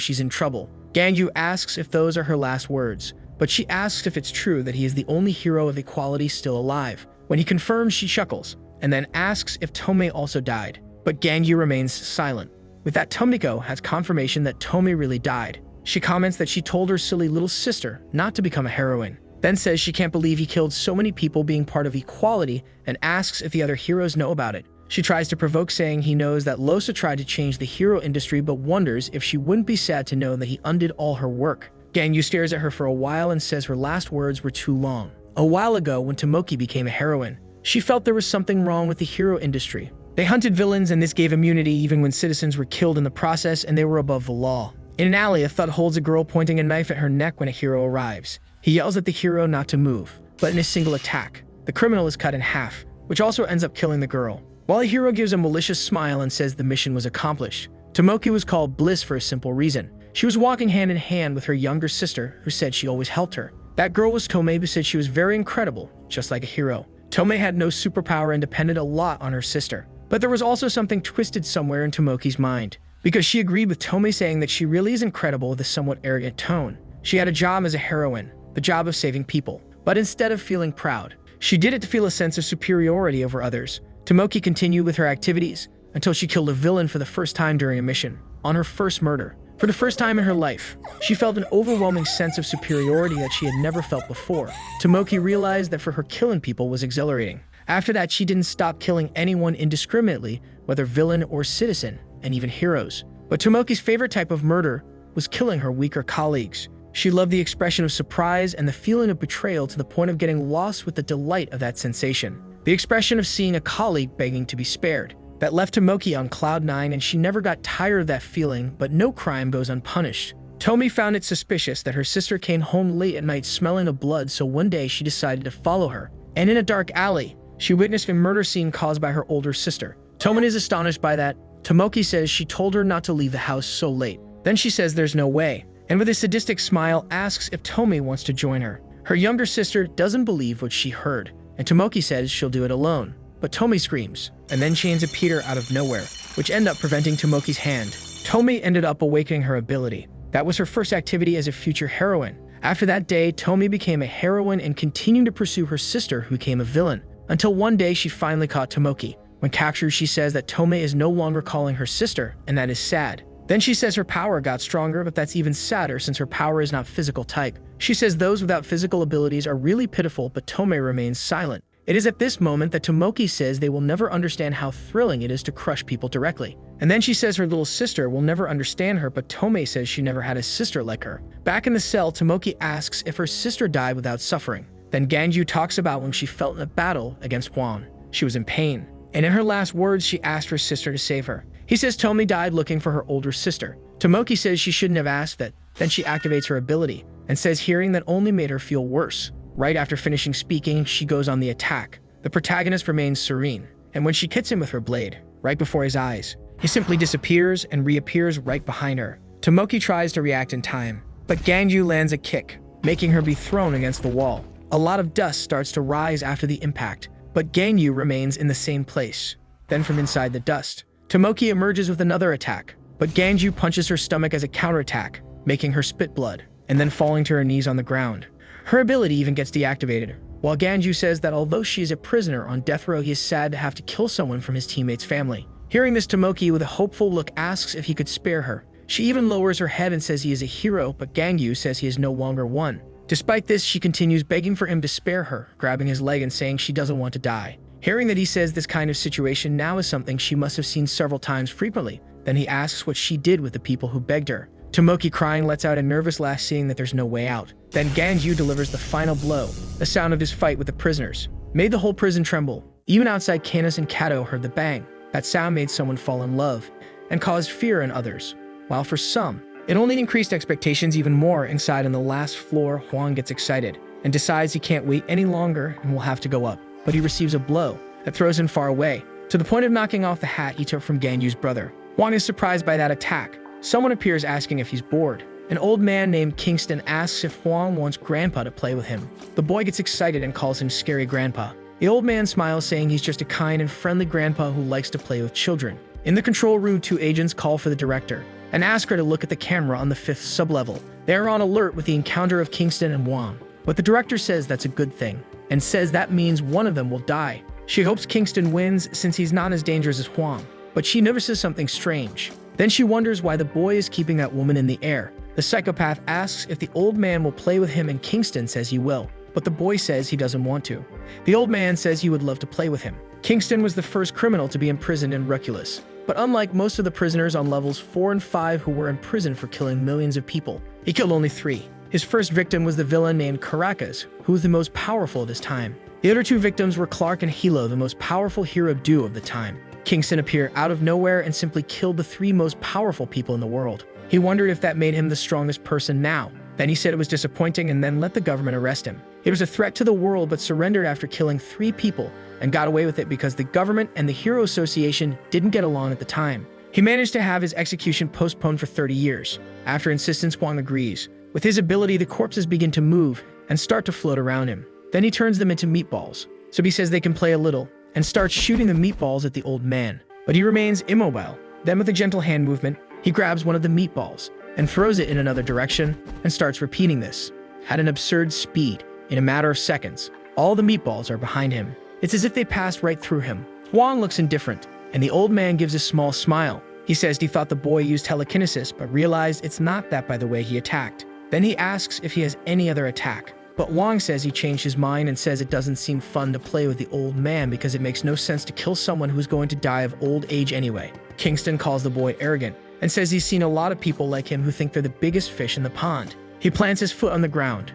she's in trouble. Ganyu asks if those are her last words, but she asks if it's true that he is the only hero of equality still alive. When he confirms, she chuckles, and then asks if Tomei also died, but Ganyu remains silent. With that, Tomiko has confirmation that Tomei really died. She comments that she told her silly little sister not to become a heroine, then says she can't believe he killed so many people being part of equality, and asks if the other heroes know about it. She tries to provoke, saying he knows that Losa tried to change the hero industry, but wonders if she wouldn't be sad to know that he undid all her work. Ganyu stares at her for a while and says her last words were too long. A while ago, when Tomoki became a heroine, she felt there was something wrong with the hero industry. They hunted villains, and this gave immunity even when citizens were killed in the process, and they were above the law. In an alley, a thug holds a girl, pointing a knife at her neck when a hero arrives. He yells at the hero not to move, but in a single attack, the criminal is cut in half, which also ends up killing the girl. While the hero gives a malicious smile and says the mission was accomplished, Tomoki was called Bliss for a simple reason. She was walking hand in hand with her younger sister, who said she always helped her. That girl was Tomei, who said she was very incredible, just like a hero. Tomei had no superpower and depended a lot on her sister. But there was also something twisted somewhere in Tomoki's mind, because she agreed with Tomei, saying that she really is incredible with a somewhat arrogant tone. She had a job as a heroine, the job of saving people, but instead of feeling proud, she did it to feel a sense of superiority over others. Tomoki continued with her activities until she killed a villain for the first time during a mission, on her first murder. For the first time in her life, she felt an overwhelming sense of superiority that she had never felt before. Tomoki realized that for her, killing people was exhilarating. After that, she didn't stop killing anyone indiscriminately, whether villain or citizen, and even heroes. But Tomoki's favorite type of murder was killing her weaker colleagues. She loved the expression of surprise and the feeling of betrayal to the point of getting lost with the delight of that sensation. The expression of seeing a colleague begging to be spared. That left Tomoki on cloud 9, and she never got tired of that feeling, but no crime goes unpunished. Tomi found it suspicious that her sister came home late at night smelling of blood, so one day she decided to follow her. And in a dark alley, she witnessed a murder scene caused by her older sister. Tomi is astonished by that. Tomoki says she told her not to leave the house so late. Then she says there's no way, and with a sadistic smile asks if Tomi wants to join her. Her younger sister doesn't believe what she heard, and Tomoki says she'll do it alone. But Tomi screams, and then chains appear out of nowhere, which end up preventing Tomoki's hand. Tomi ended up awakening her ability. That was her first activity as a future heroine. After that day, Tomi became a heroine and continued to pursue her sister, who became a villain, until one day she finally caught Tomoki. When captured, she says that Tomi is no longer calling her sister, and that is sad. Then she says her power got stronger, but that's even sadder since her power is not physical type. She says those without physical abilities are really pitiful, but Tomi remains silent. It is at this moment that Tomoki says they will never understand how thrilling it is to crush people directly. And then she says her little sister will never understand her, but Tomi says she never had a sister like her. Back in the cell, Tomoki asks if her sister died without suffering. Then Ganju talks about when she felt in a battle against Hwang. She was in pain, and in her last words she asked her sister to save her. He says Tomi died looking for her older sister. Tomoki says she shouldn't have asked that. Then she activates her ability, and says hearing that only made her feel worse. Right after finishing speaking, she goes on the attack. The protagonist remains serene, and when she hits him with her blade, right before his eyes, he simply disappears and reappears right behind her. Tomoki tries to react in time, but Ganju lands a kick, making her be thrown against the wall. A lot of dust starts to rise after the impact, but Ganju remains in the same place. Then from inside the dust, Tomoki emerges with another attack, but Ganju punches her stomach as a counterattack, making her spit blood, and then falling to her knees on the ground. Her ability even gets deactivated, while Ganju says that although she is a prisoner on death row, he is sad to have to kill someone from his teammate's family. Hearing this, Tomoki with a hopeful look asks if he could spare her. She even lowers her head and says he is a hero, but Ganju says he is no longer one. Despite this, she continues begging for him to spare her, grabbing his leg and saying she doesn't want to die. Hearing that he says this kind of situation now is something she must have seen several times frequently, then he asks what she did with the people who begged her. Tomoki, crying, lets out a nervous laugh, seeing that there's no way out. Then Ganju delivers the final blow. The sound of his fight with the prisoners made the whole prison tremble. Even outside, Canis and Kato heard the bang. That sound made someone fall in love and caused fear in others, while for some, it only increased expectations even more. Inside on the last floor, Hwang gets excited and decides he can't wait any longer and will have to go up. But he receives a blow that throws him far away, to the point of knocking off the hat he took from Ganju's brother. Hwang is surprised by that attack. Someone appears asking if he's bored. An old man named Kingston asks if Hwang wants Grandpa to play with him. The boy gets excited and calls him Scary Grandpa. The old man smiles, saying he's just a kind and friendly grandpa who likes to play with children. In the control room, two agents call for the director and ask her to look at the camera on the 5th sublevel. They are on alert with the encounter of Kingston and Hwang, but the director says that's a good thing and says that means one of them will die. She hopes Kingston wins since he's not as dangerous as Hwang, but she notices something strange. Then she wonders why the boy is keeping that woman in the air. The psychopath asks if the old man will play with him, and Kingston says he will, but the boy says he doesn't want to. The old man says he would love to play with him. Kingston was the first criminal to be imprisoned in Reculus, but unlike most of the prisoners on levels 4 and 5 who were imprisoned for killing millions of people, he killed only 3. His first victim was the villain named Caracas, who was the most powerful of his time. The other 2 victims were Clark and Hilo, the most powerful hero duo of the time. Kingston appeared out of nowhere and simply killed the 3 most powerful people in the world. He wondered if that made him the strongest person now. Then he said it was disappointing and then let the government arrest him. He was a threat to the world but surrendered after killing 3 people and got away with it because the government and the Hero Association didn't get along at the time. He managed to have his execution postponed for 30 years. After insistence, Hwang agrees. With his ability, the corpses begin to move and start to float around him. Then he turns them into meatballs. So he says they can play a little and starts shooting the meatballs at the old man. But he remains immobile. Then with a gentle hand movement, he grabs one of the meatballs and throws it in another direction and starts repeating this at an absurd speed. In a matter of seconds, all the meatballs are behind him. It's as if they passed right through him. Hwang looks indifferent, and the old man gives a small smile. He says he thought the boy used telekinesis, but realized it's not that by the way he attacked. Then he asks if he has any other attack. But Hwang says he changed his mind and says it doesn't seem fun to play with the old man because it makes no sense to kill someone who's going to die of old age anyway. Kingston calls the boy arrogant and says he's seen a lot of people like him who think they're the biggest fish in the pond. He plants his foot on the ground,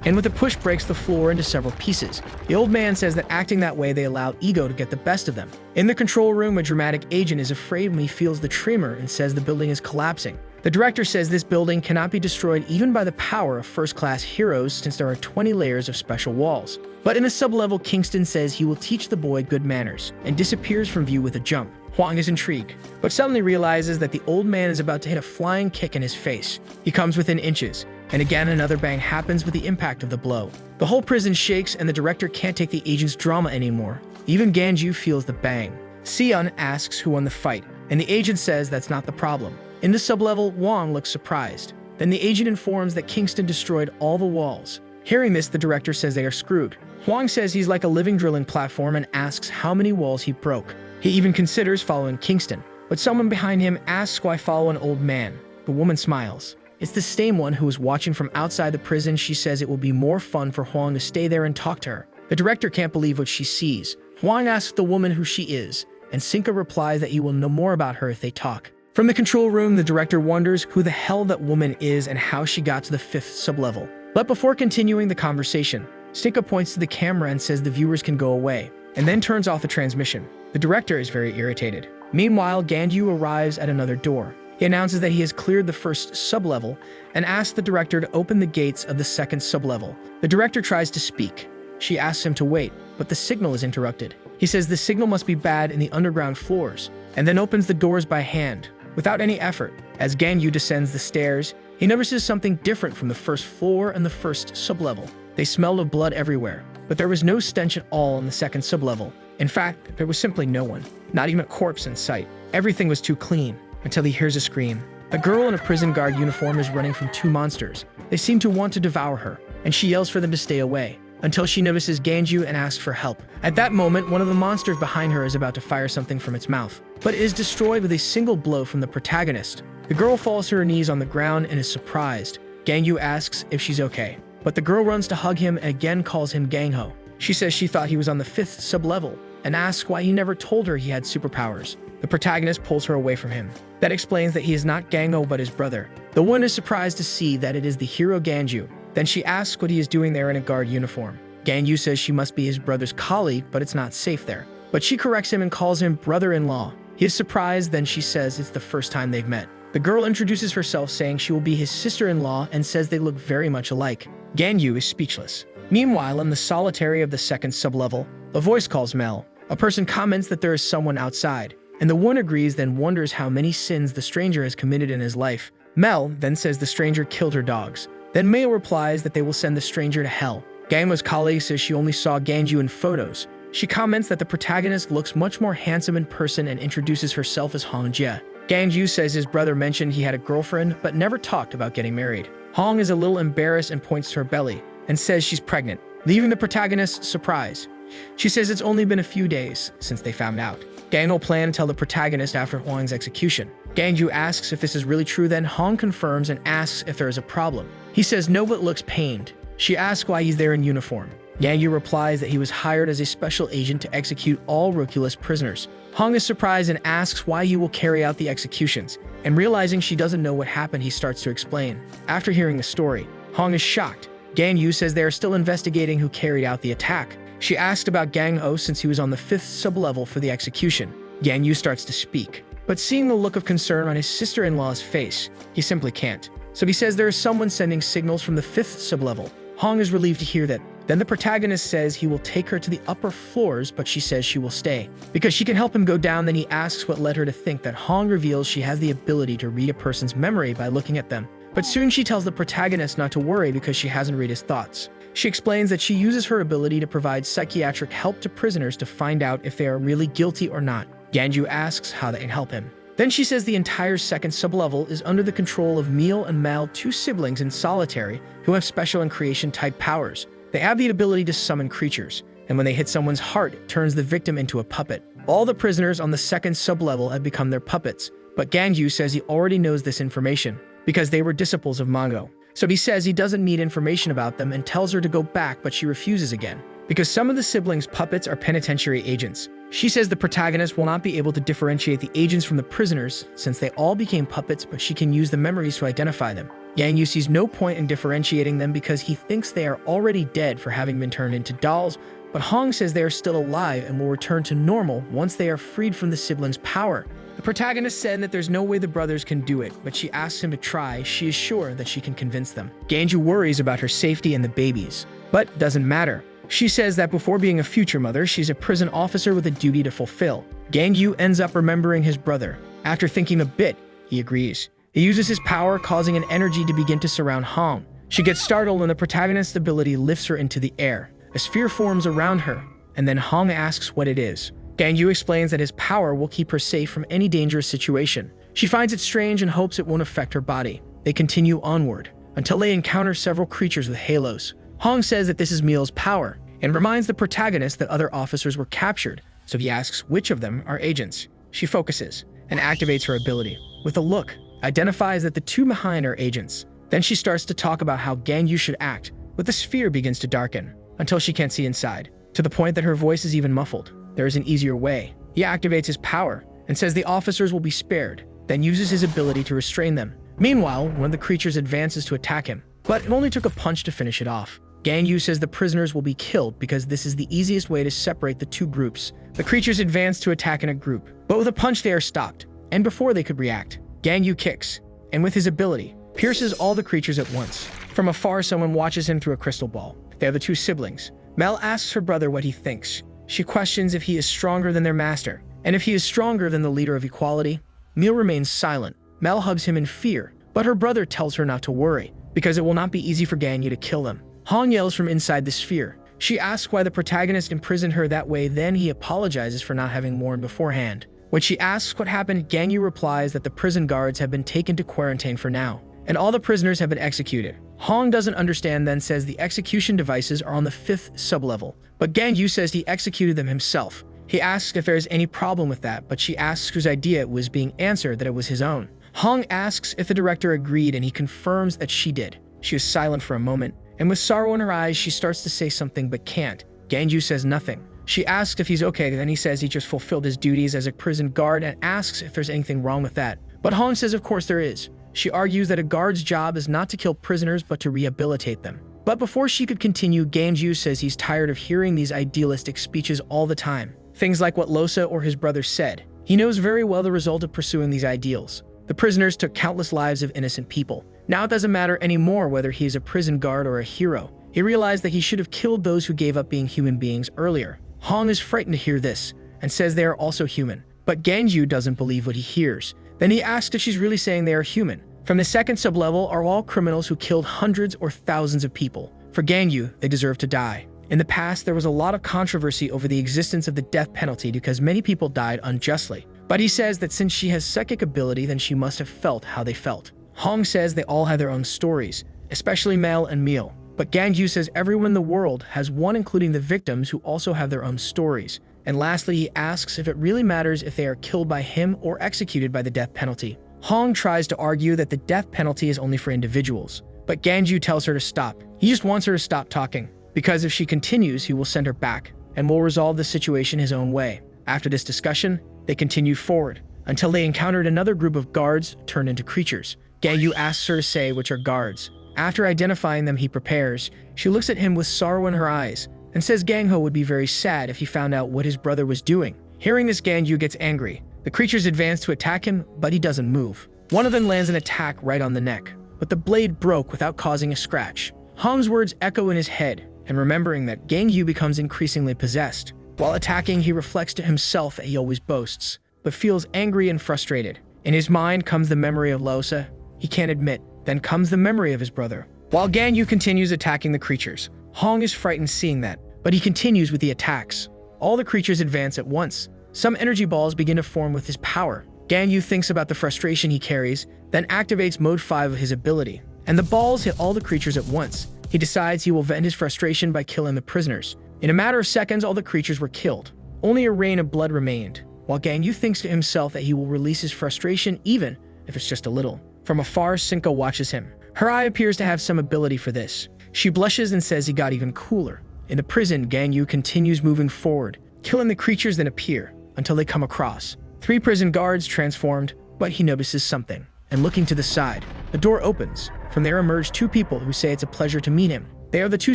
and with a push breaks the floor into several pieces. The old man says that acting that way they allow ego to get the best of them. In the control room, a dramatic agent is afraid when he feels the tremor and says the building is collapsing. The director says this building cannot be destroyed even by the power of first-class heroes since there are 20 layers of special walls. But in a sub-level, Kingston says he will teach the boy good manners and disappears from view with a jump. Hwang is intrigued, but suddenly realizes that the old man is about to hit a flying kick in his face. He comes within inches, and again another bang happens with the impact of the blow. The whole prison shakes and the director can't take the agent's drama anymore. Even Ganju feels the bang. Seon asks who won the fight, and the agent says that's not the problem. In the sub-level, Hwang looks surprised. Then the agent informs that Kingston destroyed all the walls. Hearing this, the director says they are screwed. Hwang says he's like a living drilling platform and asks how many walls he broke. He even considers following Kingston, but someone behind him asks why follow an old man. The woman smiles. It's the same one who was watching from outside the prison. She says it will be more fun for Hwang to stay there and talk to her. The director can't believe what she sees. Hwang asks the woman who she is, and Sinka replies that he will know more about her if they talk. From the control room, the director wonders who the hell that woman is and how she got to the 5th sub-level. But before continuing the conversation, Sinka points to the camera and says the viewers can go away, and then turns off the transmission. The director is very irritated. Meanwhile, Ganju arrives at another door. He announces that he has cleared the 1st sub-level and asks the director to open the gates of the 2nd sub-level. The director tries to speak. She asks him to wait, but the signal is interrupted. He says the signal must be bad in the underground floors, and then opens the doors by hand. Without any effort, as Ganyu descends the stairs, he notices something different from the 1st floor and the 1st sub-level. They smelled of blood everywhere, but there was no stench at all in the 2nd sub-level. In fact, there was simply no one, not even a corpse in sight. Everything was too clean, until he hears a scream. A girl in a prison guard uniform is running from 2 monsters. They seem to want to devour her, and she yells for them to stay away, until she notices Ganju and asks for help. At that moment, one of the monsters behind her is about to fire something from its mouth, but it is destroyed with a single blow from the protagonist. The girl falls to her knees on the ground and is surprised. Ganyu asks if she's okay, but the girl runs to hug him and again calls him Gangho. She says she thought he was on the 5th sub-level and asks why he never told her he had superpowers. The protagonist pulls her away from him. That explains that he is not Gangho but his brother. The woman is surprised to see that it is the hero Ganju. Then she asks what he is doing there in a guard uniform. Ganyu says she must be his brother's colleague, but it's not safe there. But she corrects him and calls him brother-in-law. He is surprised, then she says it's the first time they've met. The girl introduces herself saying she will be his sister-in-law and says they look very much alike. Ganyu is speechless. Meanwhile, in the solitary of the 2nd sub-level, a voice calls Mel. A person comments that there is someone outside, and the one agrees, then wonders how many sins the stranger has committed in his life. Mel then says the stranger killed her dogs. Then Meo replies that they will send the stranger to hell. Gangho's colleague says she only saw Ganju in photos. She comments that the protagonist looks much more handsome in person and introduces herself as Hong Jie. Ganju says his brother mentioned he had a girlfriend but never talked about getting married. Hong is a little embarrassed and points to her belly and says she's pregnant, leaving the protagonist surprised. She says it's only been a few days since they found out. Gangho planned to tell the protagonist after Hwang's execution. Ganju asks if this is really true, then Hong confirms and asks if there is a problem. He says no but looks pained. She asks why he's there in uniform. Ganju replies that he was hired as a special agent to execute all Roculus prisoners. Hong is surprised and asks why he will carry out the executions, and realizing she doesn't know what happened, he starts to explain. After hearing the story, Hong is shocked. Ganyu says they are still investigating who carried out the attack. She asked about Gangho since he was on the 5th sub-level for the execution. Ganyu starts to speak, but seeing the look of concern on his sister-in-law's face, he simply can't. So he says there is someone sending signals from the 5th sub-level. Hong is relieved to hear that. Then the protagonist says he will take her to the upper floors, but she says she will stay because she can help him go down. Then he asks what led her to think that. Hong reveals she has the ability to read a person's memory by looking at them. But soon she tells the protagonist not to worry because she hasn't read his thoughts. She explains that she uses her ability to provide psychiatric help to prisoners to find out if they are really guilty or not. Ganju asks how they can help him. Then she says the entire 2nd sub-level is under the control of Meal and Mal, 2 siblings in solitary who have special and creation-type powers. They have the ability to summon creatures, and when they hit someone's heart, it turns the victim into a puppet. All the prisoners on the 2nd sub-level have become their puppets, but Ganju says he already knows this information because they were disciples of Mongo. So he says he doesn't need information about them and tells her to go back, but she refuses again because some of the siblings' puppets are penitentiary agents. She says the protagonist will not be able to differentiate the agents from the prisoners since they all became puppets, but she can use the memories to identify them. Gang Yu sees no point in differentiating them because he thinks they are already dead for having been turned into dolls, but Hong says they are still alive and will return to normal once they are freed from the siblings' power. The protagonist said that there's no way the brothers can do it, but she asks him to try. She is sure that she can convince them. Ganju worries about her safety and the babies, but doesn't matter. She says that before being a future mother, she's a prison officer with a duty to fulfill. Gang-yu ends up remembering his brother. After thinking a bit, he agrees. He uses his power, causing an energy to begin to surround Hong. She gets startled when the protagonist's ability lifts her into the air. A sphere forms around her, and then Hong asks what it is. Gang-yu explains that his power will keep her safe from any dangerous situation. She finds it strange and hopes it won't affect her body. They continue onward, until they encounter several creatures with halos. Hong says that this is Meal's power, and reminds the protagonist that other officers were captured, so he asks which of them are agents. She focuses, and activates her ability. With a look, identifies that the two behind are agents. Then she starts to talk about how Gang-yu should act, but the sphere begins to darken, until she can't see inside, to the point that her voice is even muffled. There is an easier way. He activates his power, and says the officers will be spared, then uses his ability to restrain them. Meanwhile, one of the creatures advances to attack him, but it only took a punch to finish it off. Gang-yu says the prisoners will be killed because this is the easiest way to separate the two groups. The creatures advance to attack in a group, but with a punch they are stopped, and before they could react, Gang-yu kicks, and with his ability, pierces all the creatures at once. From afar, someone watches him through a crystal ball. They are the two siblings. Mel asks her brother what he thinks. She questions if he is stronger than their master, and if he is stronger than the leader of equality. Meal remains silent. Mel hugs him in fear, but her brother tells her not to worry, because it will not be easy for Gang-yu to kill them. Hong yells from inside the sphere. She asks why the protagonist imprisoned her that way, then he apologizes for not having warned beforehand. When she asks what happened, Gang-yu replies that the prison guards have been taken to quarantine for now, and all the prisoners have been executed. Hong doesn't understand, then says the execution devices are on the 5th sublevel, but Gang-yu says he executed them himself. He asks if there is any problem with that, but she asks whose idea it was, being answered that it was his own. Hong asks if the director agreed, and he confirms that she did. She is silent for a moment, and with sorrow in her eyes, she starts to say something but can't. Gang-yu says nothing. She asks if he's okay, then he says he just fulfilled his duties as a prison guard and asks if there's anything wrong with that. But Hong says of course there is. She argues that a guard's job is not to kill prisoners but to rehabilitate them. But before she could continue, Gang-yu says he's tired of hearing these idealistic speeches all the time. Things like what Losa or his brother said. He knows very well the result of pursuing these ideals. The prisoners took countless lives of innocent people. Now it doesn't matter anymore whether he is a prison guard or a hero. He realized that he should have killed those who gave up being human beings earlier. Hong is frightened to hear this, and says they are also human. But Gang-yu doesn't believe what he hears. Then he asks if she's really saying they are human. From the 2nd sublevel are all criminals who killed hundreds or thousands of people. For Gang-yu, they deserve to die. In the past, there was a lot of controversy over the existence of the death penalty because many people died unjustly. But he says that since she has psychic ability, then she must have felt how they felt. Hong says they all have their own stories, especially Mel and Meal. But Gang-yu says everyone in the world has one, including the victims, who also have their own stories. And lastly, he asks if it really matters if they are killed by him or executed by the death penalty. Hong tries to argue that the death penalty is only for individuals, but Gang-yu tells her to stop. He just wants her to stop talking, because if she continues, he will send her back, and will resolve the situation his own way. After this discussion, they continue forward, until they encountered another group of guards turned into creatures. Gang-yu asks her to say which are guards. After identifying them, he prepares. She looks at him with sorrow in her eyes, and says Gang-ho would be very sad if he found out what his brother was doing. Hearing this, Gang-yu gets angry. The creatures advance to attack him, but he doesn't move. One of them lands an attack right on the neck, but the blade broke without causing a scratch. Hong's words echo in his head, and remembering that, Gang-yu becomes increasingly possessed. While attacking, he reflects to himself that he always boasts, but feels angry and frustrated. In his mind comes the memory of Losa. He can't admit. Then comes the memory of his brother. While Gang-yu continues attacking the creatures, Hong is frightened seeing that, but he continues with the attacks. All the creatures advance at once. Some energy balls begin to form with his power. Gang-yu thinks about the frustration he carries, then activates mode 5 of his ability, and the balls hit all the creatures at once. He decides he will vent his frustration by killing the prisoners. In a matter of seconds, all the creatures were killed. Only a rain of blood remained, while Gang-yu thinks to himself that he will release his frustration even if it's just a little. From afar, Cinco watches him. Her eye appears to have some ability for this. She blushes and says he got even cooler. In the prison, Gang-yu continues moving forward, killing the creatures that appear, until they come across 3 prison guards transformed, but he notices something, and looking to the side, The door opens. From there emerge two people who say it's a pleasure to meet him. They are the two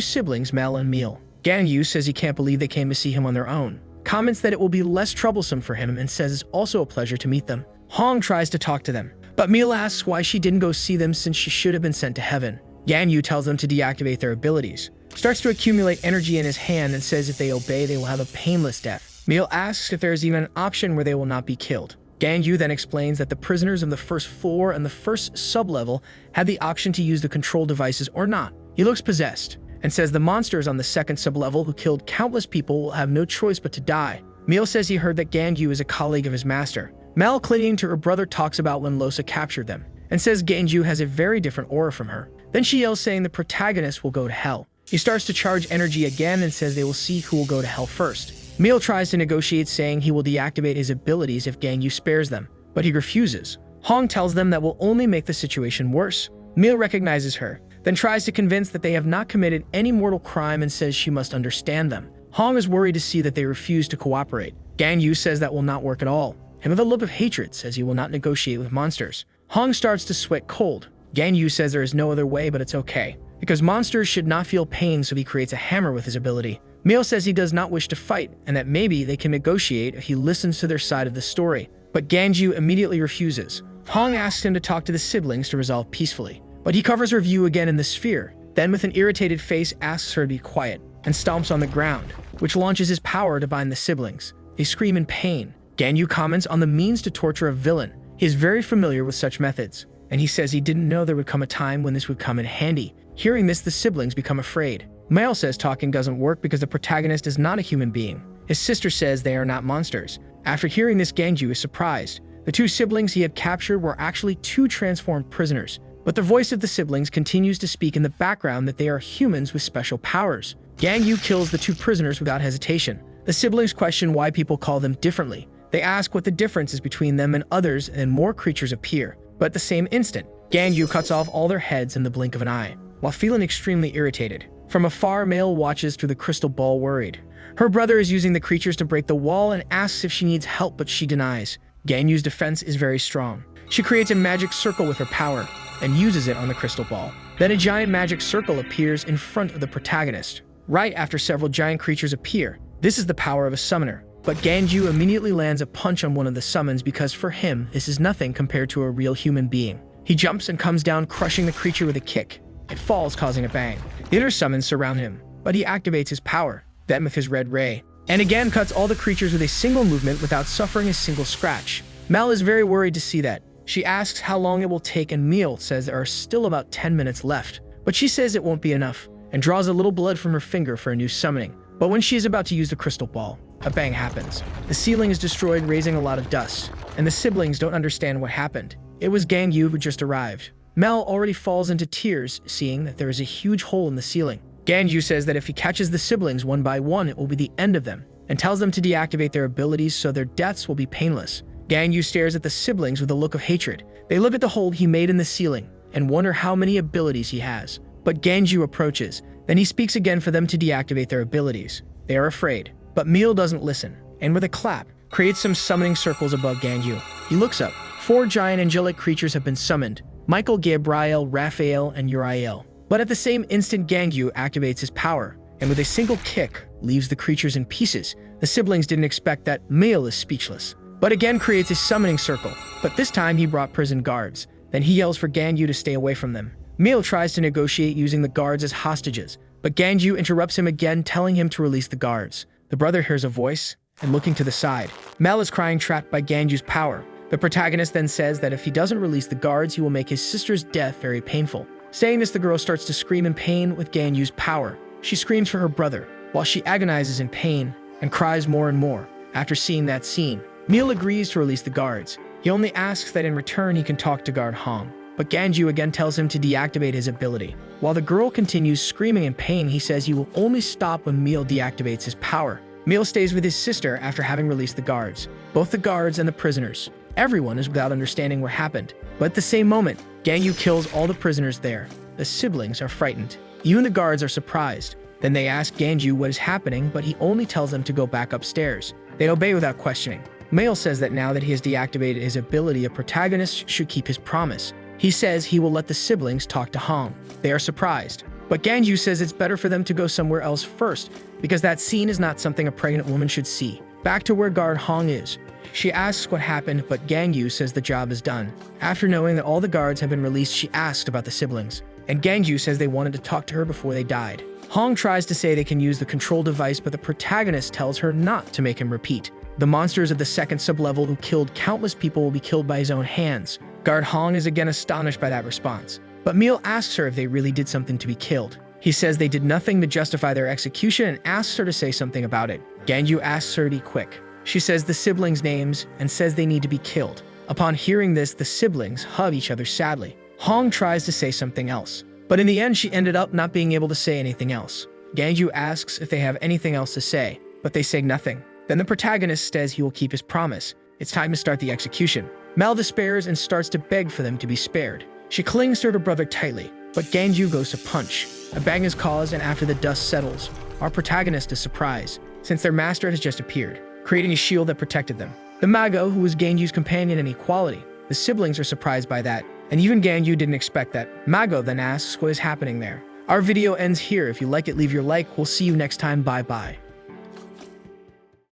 siblings, Mel and Meal. Gang-yu says he can't believe they came to see him on their own, comments that it will be less troublesome for him, and says it's also a pleasure to meet them. Hong tries to talk to them, but Meal asks why she didn't go see them since she should have been sent to heaven. Gang-yu tells them to deactivate their abilities, starts to accumulate energy in his hand, and says if they obey, they will have a painless death. Meal asks if there is even an option where they will not be killed. Gang-yu then explains that the prisoners of the first floor and the first sub-level had the option to use the control devices or not. He looks possessed and says the monsters on the second sub-level who killed countless people will have no choice but to die. Meal says he heard that Gang-yu is a colleague of his master. Mel, clinging to her brother, talks about when Losa captured them and says Gang-yu has a very different aura from her. Then she yells saying the protagonist will go to hell. He starts to charge energy again and says they will see who will go to hell first. Meal tries to negotiate, saying he will deactivate his abilities if Gang-yu spares them, but he refuses. Hong tells them that will only make the situation worse. Meal recognizes her, then tries to convince that they have not committed any mortal crime and says she must understand them. Hong is worried to see that they refuse to cooperate. Gang-yu says that will not work at all, and with a look of hatred says he will not negotiate with monsters. Hong starts to sweat cold. Gang-yu says there is no other way, but it's okay, because monsters should not feel pain, so he creates a hammer with his ability. Meal says he does not wish to fight, and that maybe they can negotiate if he listens to their side of the story, but Gang-yu immediately refuses. Hong asks him to talk to the siblings to resolve peacefully, but he covers her view again in the sphere, then with an irritated face asks her to be quiet, and stomps on the ground, which launches his power to bind the siblings. They scream in pain. Gang-yu comments on the means to torture a villain. He is very familiar with such methods, and he says he didn't know there would come a time when this would come in handy. Hearing this, the siblings become afraid. Male says talking doesn't work because the protagonist is not a human being. His sister says they are not monsters. After hearing this, Gang-yu is surprised. The two siblings he had captured were actually two transformed prisoners, but the voice of the siblings continues to speak in the background that they are humans with special powers. Gang-yu kills the two prisoners without hesitation. The siblings question why people call them differently. They ask what the difference is between them and others, and more creatures appear. But at the same instant, Gang-yu cuts off all their heads in the blink of an eye, while feeling extremely irritated. From afar, Male watches through the crystal ball, worried. Her brother is using the creatures to break the wall and asks if she needs help, but she denies. Gang-yu's defense is very strong. She creates a magic circle with her power and uses it on the crystal ball. Then a giant magic circle appears in front of the protagonist. Right after several giant creatures appear, this is the power of a summoner. But Gang-yu immediately lands a punch on one of the summons because for him, this is nothing compared to a real human being. He jumps and comes down, crushing the creature with a kick. It falls, causing a bang. The other summons surround him, but he activates his power, then with his red ray, and again cuts all the creatures with a single movement without suffering a single scratch. Mel is very worried to see that. She asks how long it will take, and Meal says there are still about 10 minutes left, but she says it won't be enough, and draws a little blood from her finger for a new summoning. But when she is about to use the crystal ball, a bang happens. The ceiling is destroyed, raising a lot of dust, and the siblings don't understand what happened. It was Gang-yu who just arrived. Mel already falls into tears, seeing that there is a huge hole in the ceiling. Gang-yu says that if he catches the siblings one by one, it will be the end of them, and tells them to deactivate their abilities so their deaths will be painless. Gang-yu stares at the siblings with a look of hatred. They look at the hole he made in the ceiling and wonder how many abilities he has. But Gang-yu approaches. Then he speaks again for them to deactivate their abilities. They are afraid, but Meal doesn't listen, and with a clap, creates some summoning circles above Gang-yu. He looks up. 4 giant angelic creatures have been summoned: Michael, Gabriel, Raphael, and Uriel. But at the same instant, Gang-yu activates his power, and with a single kick, leaves the creatures in pieces. The siblings didn't expect that. Meal is speechless, but again creates a summoning circle, but this time he brought prison guards. Then he yells for Gang-yu to stay away from them. Meal tries to negotiate using the guards as hostages, but Gang-yu interrupts him again, telling him to release the guards. The brother hears a voice, and looking to the side, Mel is crying, trapped by Gang-yu's power. The protagonist then says that if he doesn't release the guards, he will make his sister's death very painful. Saying this, the girl starts to scream in pain with Gang-yu's power. She screams for her brother, while she agonizes in pain and cries more and more. After seeing that scene, Meal agrees to release the guards. He only asks that in return he can talk to guard Hong, but Gang-yu again tells him to deactivate his ability. While the girl continues screaming in pain, he says he will only stop when Meal deactivates his power. Meal stays with his sister after having released the guards, both the guards and the prisoners. Everyone is without understanding what happened, but at the same moment, Gang-yu kills all the prisoners there. The siblings are frightened. Even the guards are surprised. Then they ask Gang-yu what is happening, but he only tells them to go back upstairs. They obey without questioning. Meal says that now that he has deactivated his ability, a protagonist should keep his promise. He says he will let the siblings talk to Hong. They are surprised, but Gangyu says it's better for them to go somewhere else first because that scene is not something a pregnant woman should see. Back to where guard Hong is. She asks what happened, but Gangyu says the job is done. After knowing that all the guards have been released, she asked about the siblings, and Gangyu says they wanted to talk to her before they died. Hong tries to say they can use the control device, but the protagonist tells her not to make him repeat. The monsters of the second sublevel who killed countless people will be killed by his own hands. Guard Hong is again astonished by that response, but Meal asks her if they really did something to be killed. He says they did nothing to justify their execution and asks her to say something about it. Gangyu asks her to be quick. She says the siblings' names and says they need to be killed. Upon hearing this, the siblings hug each other sadly. Hong tries to say something else, but in the end she ended up not being able to say anything else. Gangyu asks if they have anything else to say, but they say nothing. Then the protagonist says he will keep his promise. It's time to start the execution. Mel despairs and starts to beg for them to be spared. She clings to her brother tightly, but Gangyu goes to punch. A bang is caused, and after the dust settles, our protagonist is surprised, since their master has just appeared, creating a shield that protected them. The Mago, who was Gangyu's companion in equality, the siblings are surprised by that, and even Gangyu didn't expect that. Mago then asks what is happening there. Our video ends here. If you like it, leave your like. We'll see you next time. Bye bye.